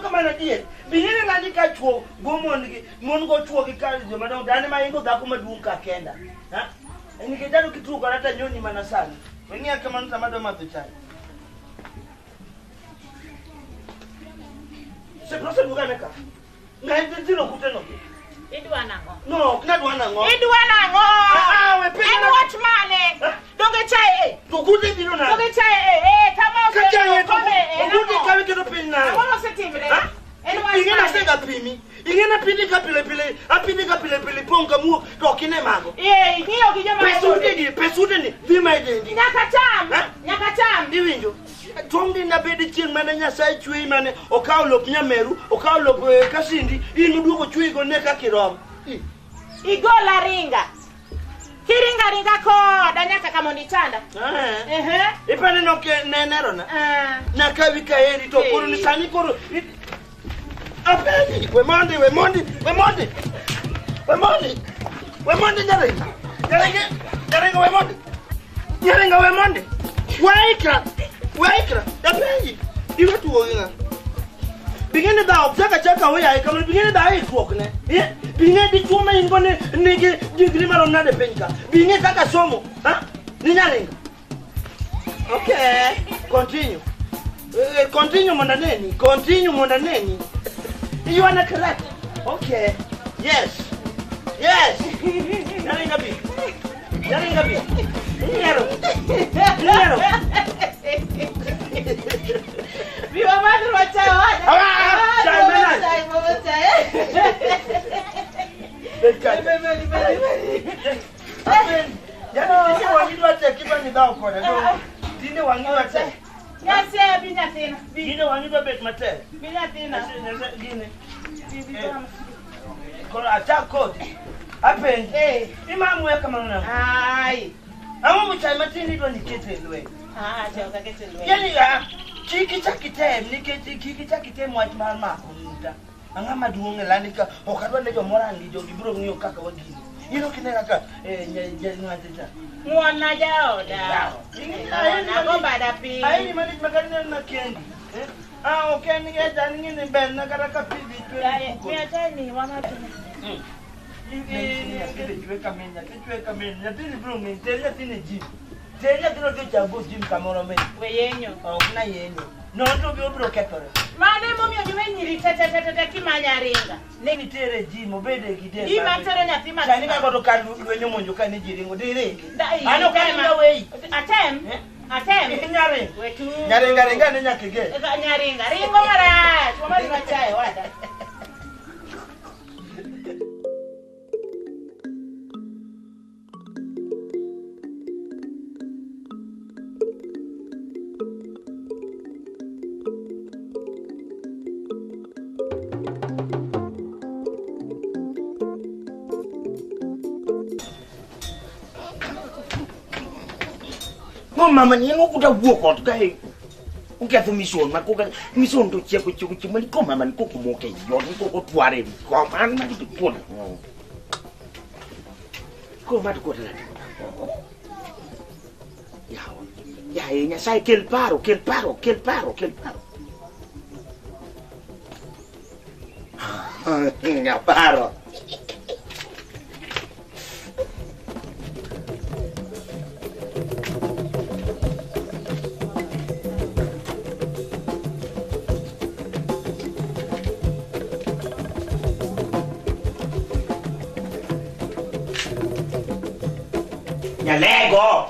kamano adier binene landi ka chuo go mon go chuo gi ka joma dongo dane ma ingo dhako maduong' ka kenda nikech dado kituo kata ta nyoni mana sana weng'ia kamano tamado madho chai se prosa duga neka ngai tiro kuteno Idwa nango. no kna dwa nango Idwa nango. We pe En what mane? Donge chai to kute biro na Donge chai kama ka chai to kome. kute kawe kedo pin na Amono setimre. En what ingena mane? senga pimi ingena pindi ka pile ponga mu to kine mago Hiyo kijana pesude ni vima idendi Nyaka cham. diwinjo Tomdi na bedi chieng mane Nyasaye chwe mane okaw lop Nyameru okaw lop Kasindi inuduogo chwe go ne ka kirom Igola ringa. Kiringa ko danyaka kama nditanda. Ipane no ke nenero na na kawi ka eri to koro ni sani koro apeni we mondi nyarenga we mondi waikra apeni iwe tuoga bingene da obsaka chaka we ai kamar bingene da ai tuok ne bingene di chuma ingo ne nige digri maro na de penka bingene kaka somo ni nyarenga okay continue mondaneni you wanna correct okay yes nyarenga bi Nyero. Viva madre machawa. Chai mama chai. Yani wangiwa cha kiba ni dao kona. Dine wangiwa cha. Yase binyatina. Dine wangiwa bet mate. Binyatina. Dine. Kona acha kodi. Apen. Imamu ya kama nuna. Ai. Amu mchai matini ndo nikete lwe. Cha kete lwe. Yani chiki cha kitem wach mar mako muta. Angama duonge landika okadwa ne jomora ndi jogi biro ng'iyo kaka wagini. Ino kine kaka ng'atita. Mwana jaoda. Nago bada pi. Ai mali magari na kendi. Okay ni ga ngine ben na kara ka pibi twe. Ya tani mama tuna. Kichweka menya. Tini bro ngi tenya tini jim. Tenya tino ke chago jim kamoro me. We yenyo. Na yenyo. No to bi obro ketore. Mane momi onyume nyiri tete kimanya ringa. Negi tere jim obede gide. Ima tere nyathi ma. Chani ka goto kalu lwenyo monjo ka ni jiringo dire. Ano kama wei. Atem. Nyare. Wetu. Nyarenga ne nyakige. Nyaringa. Ringo mara. Choma ni machae wada. mama ni no kuta vuoko tukae. Ukathu mission makoka mission to chia ku mali ko mama ni ko kumoke yo ni ko tware ko man ma ki ko. Ko ma ko la. Ya ella sai que el paro. Ya paro. Nyalego.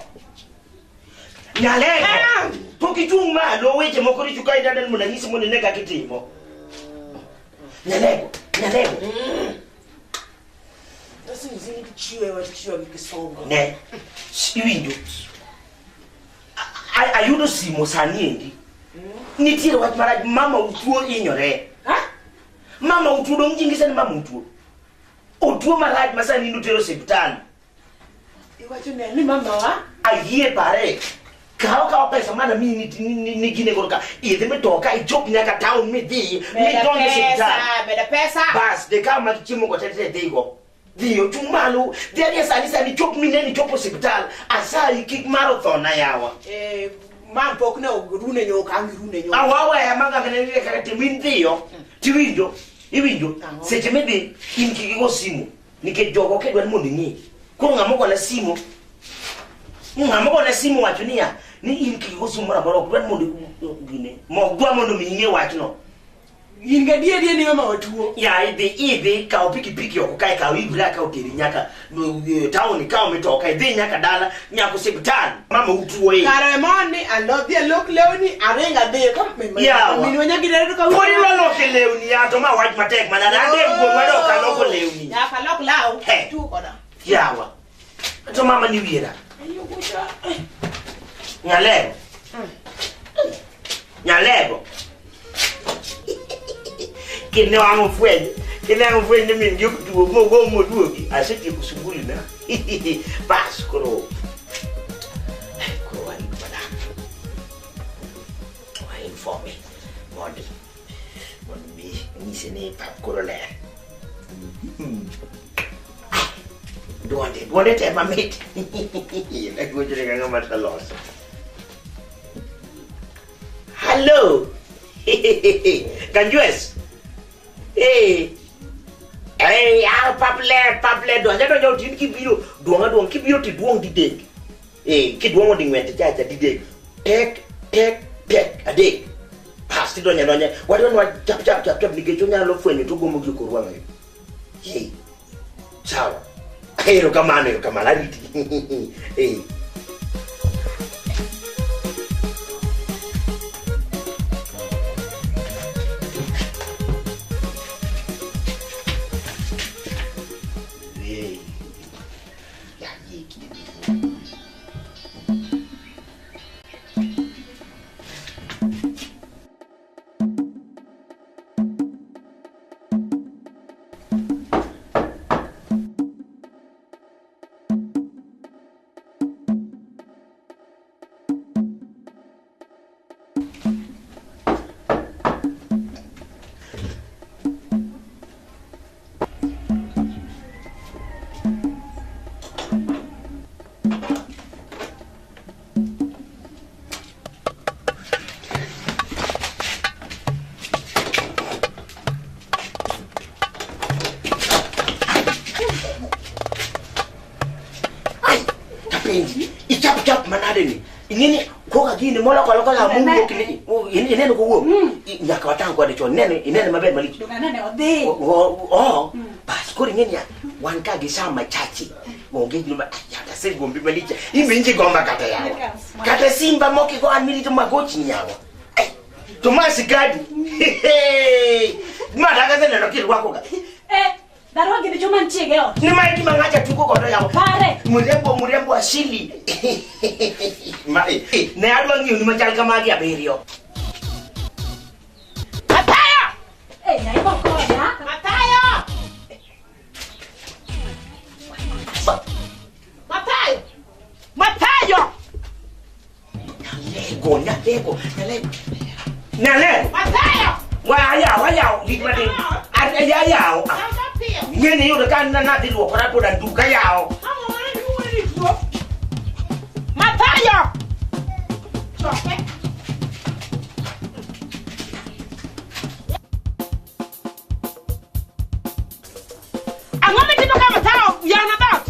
Tukijuma lo weche mokori chukai dada muna hisi mune nega kitimo. Nyalego. That's easy to chew what you kisongo. Ne. Iwindo. Ayudo simo saniendi. Nitire wat mara mama utuo inyore. Ha? Mama utuo do mjingisa ni mama utuo. Utuo mara masani ndutero hospitali. Iwacho ne ni mama wa? Ayie pare. Kau pesa mana ni gine gorka. Ile metoka ijok nyaka town mi di. Mi don't hospitali. Beda pesa. Bas de kama kichimo kwa tete digo. Dio chumalu. Dia sanisa ni chok mi neni chok hospitali. Asa ikik marathon na yawa. Mampo kuna rune nyoka rune nyoka. Awawa ya manga kanele kakati mindio. Tiwindo. Iwindo. Sechemede inkiko simu. Nike jogo kedwa mundi ni. Ko ngamoko na simu. Ngamoko na simu watunia. Ni inkiko simu mara kedwa mundi gine. Mo gwa mundo minye watuno. Inga die ni mama watuo. Ya ibe ka piki okukai ka wibla ka utiri nyaka town ka umetoka ibe nyaka dala nyako hospitali mama utuo yi Karamoni alodhi look leoni arenga de kom mimi wanya gidere ka wori lo loke leoni ya to ma waj matek mana na de go ngado ka loko leoni ya ka lok lao tu koda yawa to mama ni wiera nyalego kene wangu fwenye mimi yuko mo duogi asiti kusunguli na bas koro wali bana wali for me modi ni sene pap koro le duonde te mamit na gojere nga mata los hello Kanjues. Hey, paple do njato njato tin kibiro duonga kibiro ti duong di dek. Ki duongo di ngwete chacha di dek. Tek adek. Pasti do nya. Wadon wa chap nikecho nyalo fwenye to gomo gi korwa ngai. Hey. Sawa. Ero kamano riti. Hey. Ichap manade ni. Ingini koka gini mola kwa loka la mungu kile. Inene ko wo. Nyaka watanga kwa decho nene inene mabe malicho. Nene ode. Bas ko ngini ya. Wanka gisama chachi. Ngonge nyuma ya tase gombi malicha. Imenje gomba kata yawa. Kata simba moki ko anmili to magochi nyawa. Tomasi gadi. Madaka zene no kiru wako ga. Darwa gini chuma nchige yo. Ni maiki mangacha tuko kodo yawo. Pare. Murembo asili. Ne adwa ngiyo ni machal kama gi aberio. Matayo! Na ipo koda. Matayo! Nyalego. Nyalego. Matayo. Wayao. Dikmati. Ayao. Ngene yo kan na di lo kora to dan duka yao. Matayo. Choke. Angome tipo kama tao yana ba.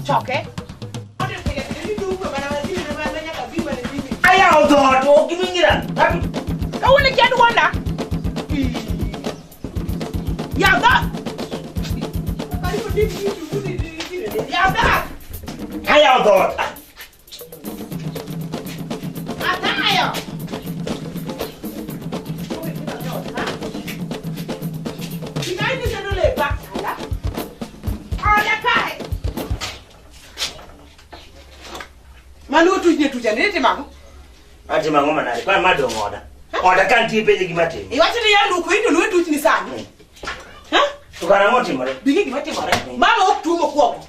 Choke. Ayao do kimingira. Kawule kiadu wanda. Yaudah. Ayao do. Matayo. Ini saya dulu lepak. Ada kai. Malu tuja nete mamu. Ati mango manari kwa mado ngoda. Ngoda kan tipe gimate. Iwache ni yandu kuindo luwe tuji ni sana. Tukana ngoti mare. Bigi gimate mare. Mama okutumo kwoko.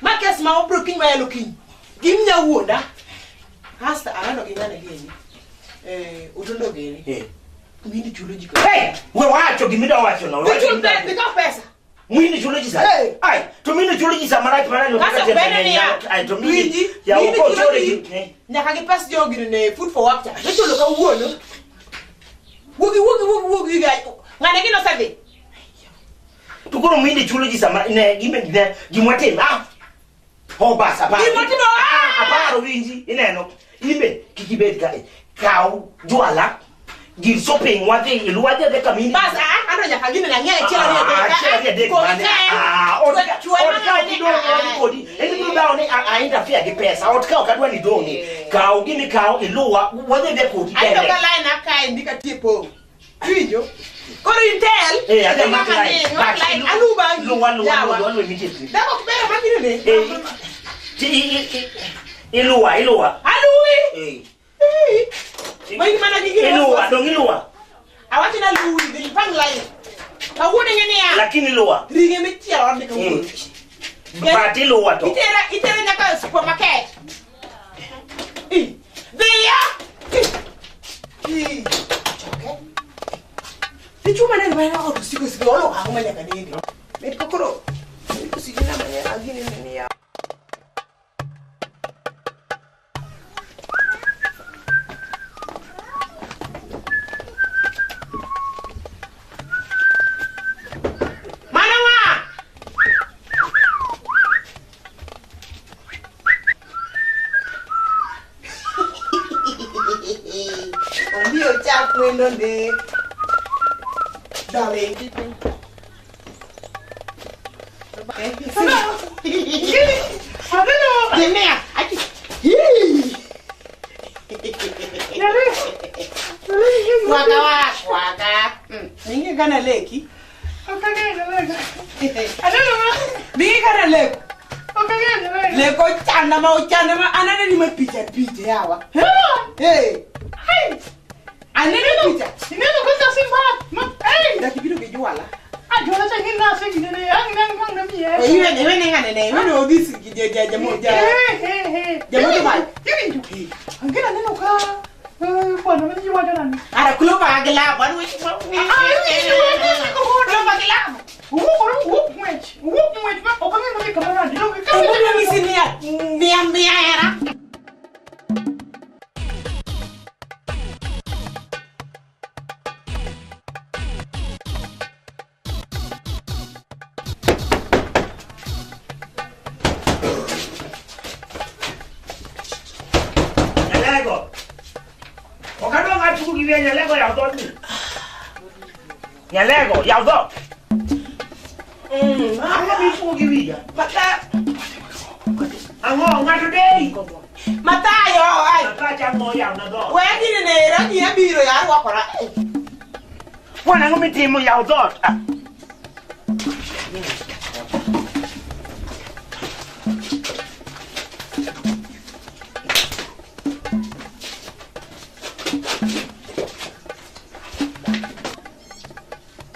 Makes ma obro kin ma yelo kin. Gimnya wuonda. Hasta arando gingane gini. Utondo gini. Mwini chulo jiko. Hey, we wacho gimida wacho na. Nika pesa. Mwini chulo jisa. Ai, tumini chulo jisa mara mara. Kasa bene ni ya. Ai, tumini. Ya uko chole. Nyaka ki pesa jogi ne food for work. Chulo ka wuono. Wugi ga. Ngane kino sabe. Tukuru mwini chulo jisa mara ne gimwate na. Ho basa ba. Gimwate no. Aparo winji ineno. Ibe kikibedika. Kau juala. Give shopping wate iluwaje de kamini. Basa ando nyaka gine na ngene chela ni de. Otka kidogo kodi. Eni dawo ni interfere ke pesa. Otka kadwa ni doni. Kau gini kau iluwa wate de kodi. Ayo ka line akai ndika tipo. Winjo. Koro intel. Ada maklai. Aluba. Luwa immediately. Dako kubera makini ne. Iluwa. Alui. Mai mana gigi. Iluwa. Awati na lui di pang line. Kawune ngene ya. Lakini iluwa. Ringe mitia wande kawune. Bati iluwa to. Itera nyaka supermarket. Dia. Cuma nih banyak orang sih orang aku banyak kan ini. Mereka koro. Itu sih namanya lagi ini ya. Mana ma? Ambil cap window deh. Darling. Hello. Gini ya. Waka. Ningi kana leki. Ningi kana leki. Leko chanda ma anane ni mapicha yawa. Hey. Anene picha. Ineno kota simba. Daki bido ke juala. Ajola changi na sengi ne yang na miye. Iwe ngane ne. Iwe no this jamo ja. Jamo to bai. Iwi. Angela neno ka. Bwana mimi waje nani? Ara kulo ba agla ban wi. Kulo ba agla. Wuk mwech ma okame mo kamera ndilo ke. Kulo ni sinia. Mia era. Nyalego, yaudo. Anga bifu giwiya. Mata. Ango ngatu dei. Matayo ai. Mata chango ya na do. We dine ne ra ni biro ya wa kora. Wana ngumi timu yaudo.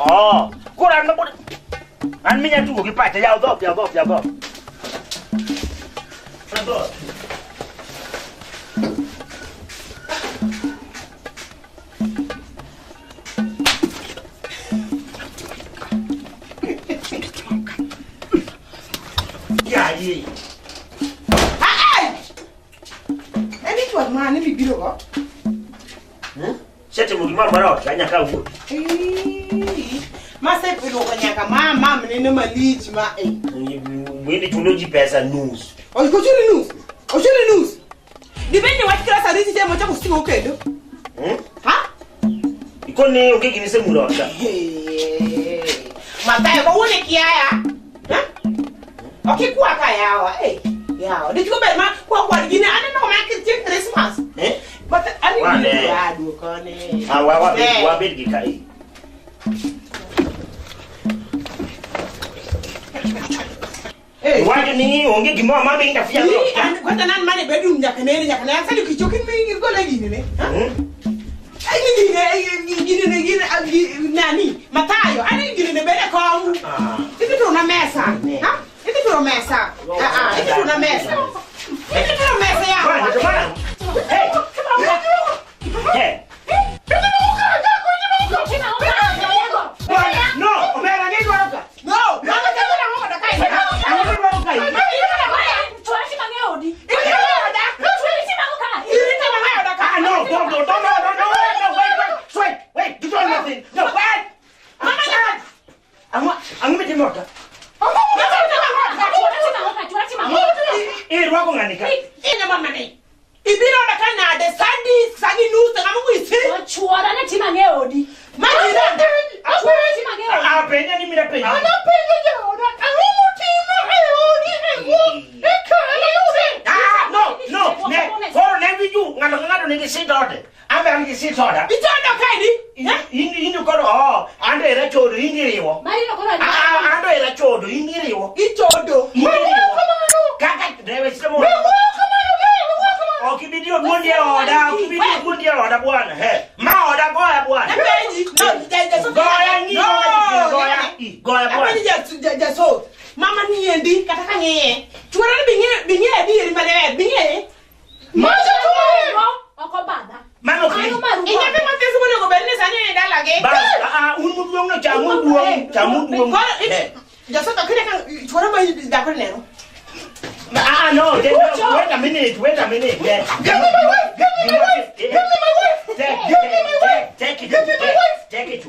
Oh, kurang na boleh. An minyak tu kita pakai yaudo. Nado. Gimoro moro kanya ka wuok. Mase pilo kanyaka mama menene malich ma Wewe tunoji pesa news. O chuli news. O chuli news. Dipende wat kila sariti je mocha kusingo kendo. Ha? Ikone ongeki nise mulota. Matayo ko wone kiaya. Ha? Okikuwa kayawa yawa. Dikiko be ma kwa gine ane no ma kitchen Christmas. But ani ni adu kone. Wa bedgi kai. Wadi ni onge gimo mama ingafia lo. Kwenda nani mane bedroom nyakanene sali kichokin mingi gola gine ne. Gine nani Matayo ani gine ne bele kongu. Iki tu na mesa. Ha? Iki tu na mesa. Iki tu na mesa. Iki tu na mesa ya. Hey. Hey. No, omera ngi dwaroka. No, mama tena ngo da kai. No, wait, you don't nothing. No, wait. I'm going to mota. Wako ngani ka? Ina mama ne. Ibiro da kana de sagi news ta ngamu isi. Chuora na tima ngeodi. Majira. Chuora tima ngeodi. Penya ni mira penya. Ana penya jora. Ngamu tima ngeodi. No. Ne, for ne biju ngalo ne sit order. Ambe ngi sit order. Itondo kaidi. Ini ko ande era chodo ingiriwo. Mari no kono. Ando era chodo ingiriwo. Ichodo. Kaka deve simo. Okibidio kundia oda bwana. Ma oda goya bwana. Peji. Goya ni. Goya bwana. Apani jaso. Mama niendi kataka ngeye. Chuara binye di male binye. Maja tuwe. Okobada. Mano ki. Inyabe mateso mwana go berne sanye dalage. Ba unmuduong no chamuduong. Jaso to kile kan chuara ba da ko nero. No, wait a minute. Yeah. Give me my wife. Take it.